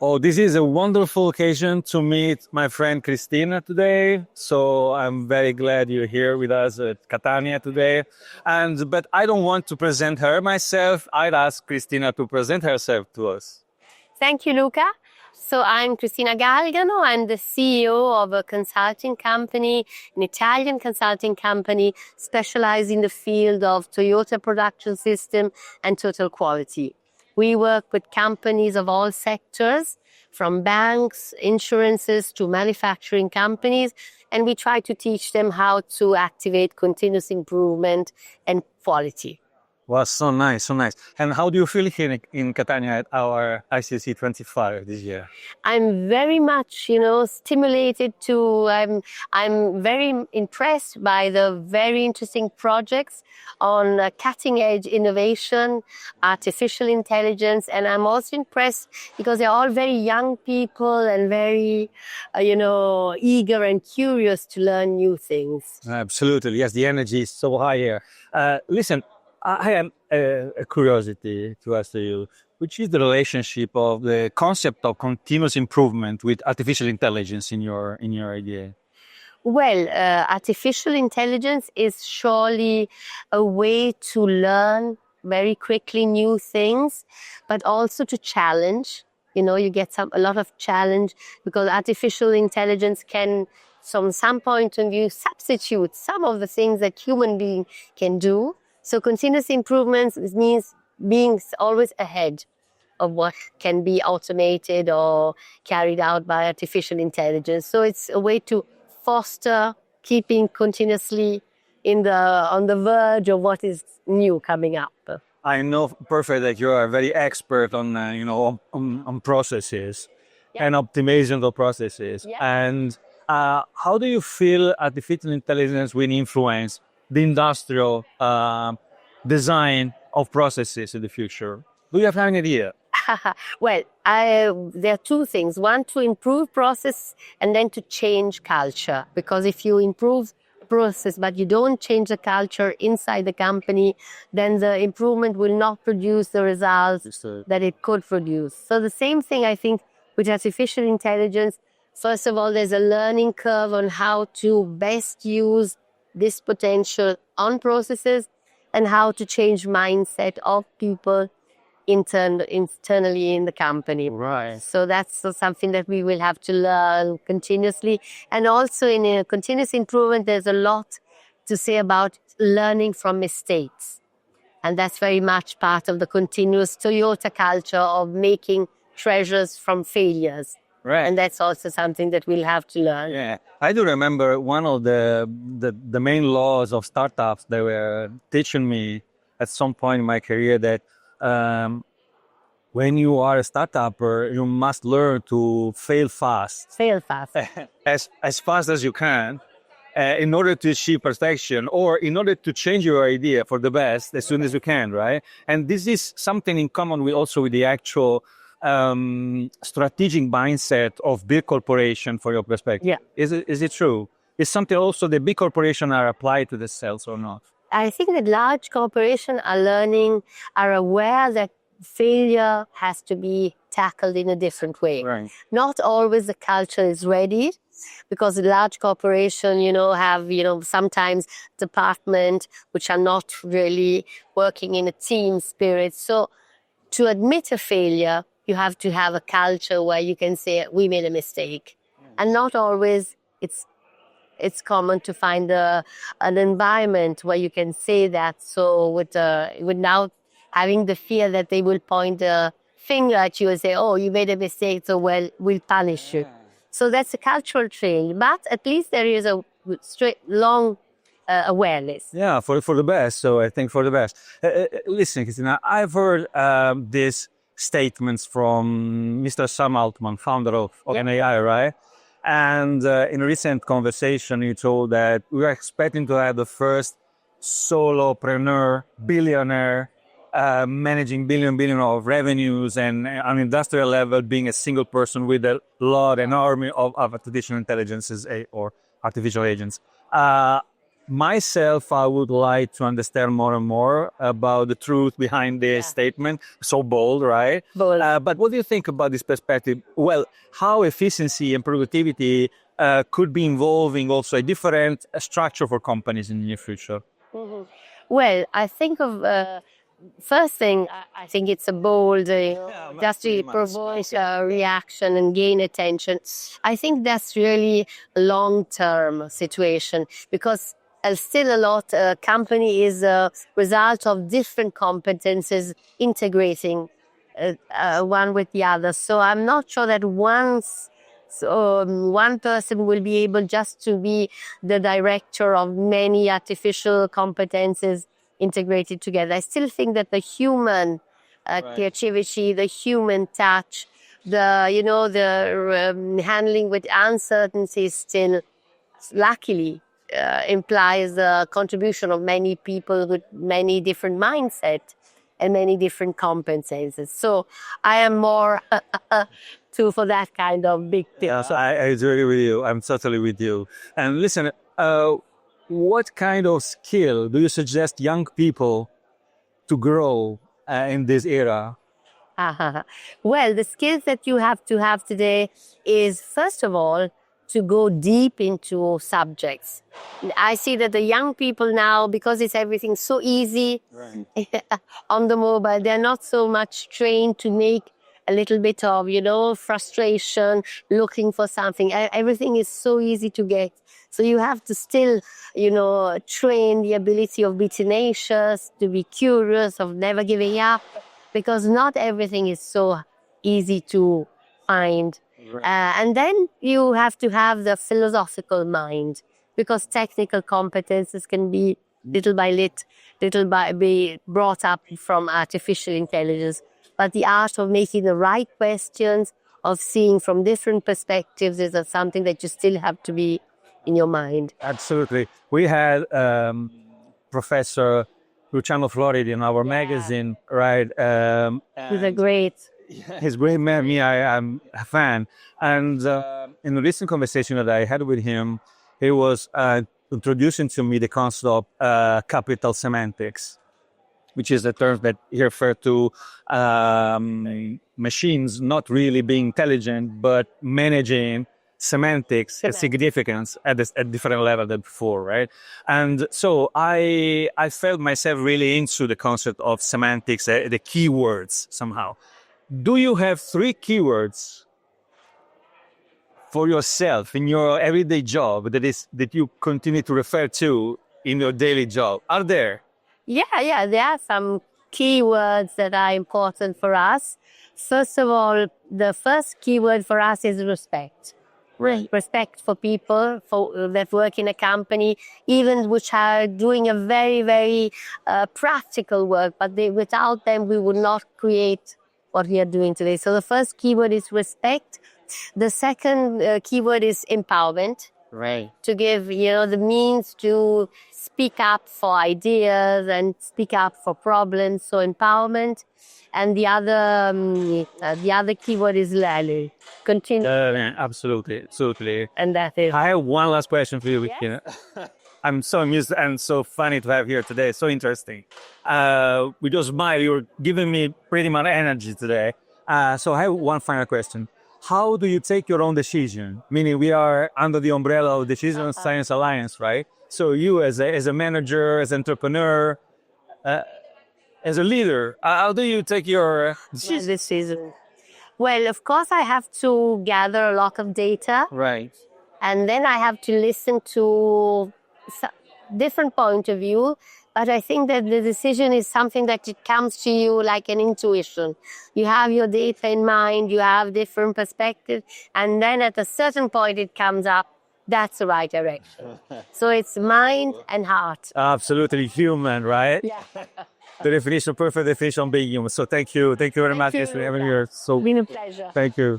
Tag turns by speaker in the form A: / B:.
A: Oh, this is a wonderful occasion to meet my friend Cristina today. So I'm very glad you're here with us at Catania today. But I don't want to present her myself. I'd ask Cristina to present herself to us.
B: Thank you, Luca. So I'm Cristina Galgano. I'm the CEO of a consulting company, an Italian consulting company specialized in the field of Toyota production system and total quality. We work with companies of all sectors, from banks, insurances to manufacturing companies, and we try to teach them how to activate continuous improvement and quality.
A: Well, so nice, so nice. And how do you feel here in Catania at our ICC 25 this year?
B: I'm very much, stimulated to. I'm very impressed by the very interesting projects on cutting edge innovation, artificial intelligence, and I'm also impressed because they're all very young people and very, eager and curious to learn new things.
A: Absolutely, yes. The energy is so high here. Listen, I have a curiosity to ask you, which is the relationship of the concept of continuous improvement with artificial intelligence in your idea?
B: Well, artificial intelligence is surely a way to learn very quickly new things, but also to challenge. You get a lot of challenge because artificial intelligence can, from some point of view, substitute some of the things that human being can do. So continuous improvements means being always ahead of what can be automated or carried out by artificial intelligence. So it's a way to foster keeping continuously on the verge of what is new coming up.
A: I know perfect that you are very expert on on processes and optimization of processes.
B: Yeah.
A: And how do you feel artificial intelligence will influence the industrial design of processes in the future? Do you have any idea?
B: Well, there are two things. One, to improve process, and then to change culture. Because if you improve process but you don't change the culture inside the company, then the improvement will not produce the results that it could produce. So the same thing, I think, with artificial intelligence. First of all, there's a learning curve on how to best use this potential on processes and how to change mindset of people internally in the company.
A: Right.
B: So that's something that we will have to learn continuously. And also in a continuous improvement, there's a lot to say about learning from mistakes. And that's very much part of the continuous Toyota culture of making treasures from failures.
A: Right.
B: And that's also something that we'll have to learn.
A: Yeah, I do remember one of the main laws of startups they were teaching me at some point in my career that when you are a startupper, you must learn to fail fast.
B: Fail fast.
A: as fast as you can in order to achieve perfection or in order to change your idea for the best as soon as you can, right? And this is something in common with the actual strategic mindset of big corporation for your perspective.
B: Yeah.
A: Is it true? Is something also the big corporation are applied to the sales or not?
B: I think that large corporations are aware that failure has to be tackled in a different way.
A: Right.
B: Not always the culture is ready because the large corporations, have, sometimes departments which are not really working in a team spirit. So to admit a failure, you have to have a culture where you can say, we made a mistake. And not always it's common to find an environment where you can say that. So without having the fear that they will point a finger at you and say, oh, you made a mistake, so we'll punish you. So that's a cultural change. But at least there is a long awareness.
A: Yeah, for the best. So I think for the best. Listen, Cristina, I've heard these statements from Mr. Sam Altman, founder of OpenAI, right? And in a recent conversation, you told that we are expecting to have the first solopreneur, billionaire, managing billion of revenues and on industrial level being a single person with an army of artificial intelligences or artificial agents. myself, I would like to understand more and more about the truth behind this statement. So bold, right?
B: Bold.
A: But what do you think about this perspective? Well, how efficiency and productivity could be involving also a different structure for companies in the near future?
B: Well, I think of first thing. I think it's a bold, just to provoke a reaction and gain attention. I think that's really a long-term situation because still a lot. Company is a result of different competences integrating one with the other. So I'm not sure that one person will be able just to be the director of many artificial competences integrated together. I still think that the human creativity, the human touch, the handling with uncertainty still, luckily, implies the contribution of many people with many different mindsets and many different competences. So I am more for that kind of big thing.
A: Yes, I agree with you. I'm totally with you. And listen, what kind of skill do you suggest young people to grow in this era?
B: Well, the skills that you have to have today is, first of all, to go deep into subjects. I see that the young people now, because it's everything so easy on the mobile, they're not so much trained to make a little bit of, frustration, looking for something. Everything is so easy to get. So you have to still, train the ability of be tenacious, to be curious, of never giving up, because not everything is so easy to find. And then you have to have the philosophical mind, because technical competences can be little by be brought up from artificial intelligence. But the art of making the right questions, of seeing from different perspectives, is something that you still have to be in your mind.
A: Absolutely. We had Professor Luciano Floridi in our magazine, right?
B: He's a great...
A: He's a great man. I'm a fan. And in a recent conversation that I had with him, he was introducing to me the concept of capital semantics, which is a term that he referred to machines not really being intelligent, but managing semantics and significance at a different level than before, right? And so I felt myself really into the concept of semantics, the keywords somehow. Do you have 3 keywords for yourself in your everyday job that you continue to refer to in your daily job? Are there?
B: Yeah, there are some keywords that are important for us. First of all, the first keyword for us is respect. Respect for people that work in a company, even which are doing a very, very practical work, but without them, we would not create what we are doing today. So the first keyword is respect. The second keyword is empowerment.
A: Right.
B: To give, the means to speak up for ideas and speak up for problems. So empowerment. And the other keyword is learning. Continue.
A: Absolutely.
B: And that is...
A: I have one last question for you,
B: Yes?
A: Cristina. I'm so amused and so funny to have here today. So interesting. With your smile, you're giving me pretty much energy today. So I have one final question. How do you take your own decision? Meaning we are under the umbrella of Decision Science Alliance, right? So you as a manager, as an entrepreneur, as a leader, how do you take your
B: decision? Well, of course, I have to gather a lot of data.
A: Right.
B: And then I have to listen to different point of view. But I think that the decision is something that it comes to you like an intuition. You have your data in mind, you have different perspectives, and then at a certain point it comes up, that's the right direction. So it's mind and heart.
A: Absolutely human, right?
B: Yeah.
A: The perfect definition of being human. So thank you very much for having me here. So
B: It's been a pleasure.
A: Thank you.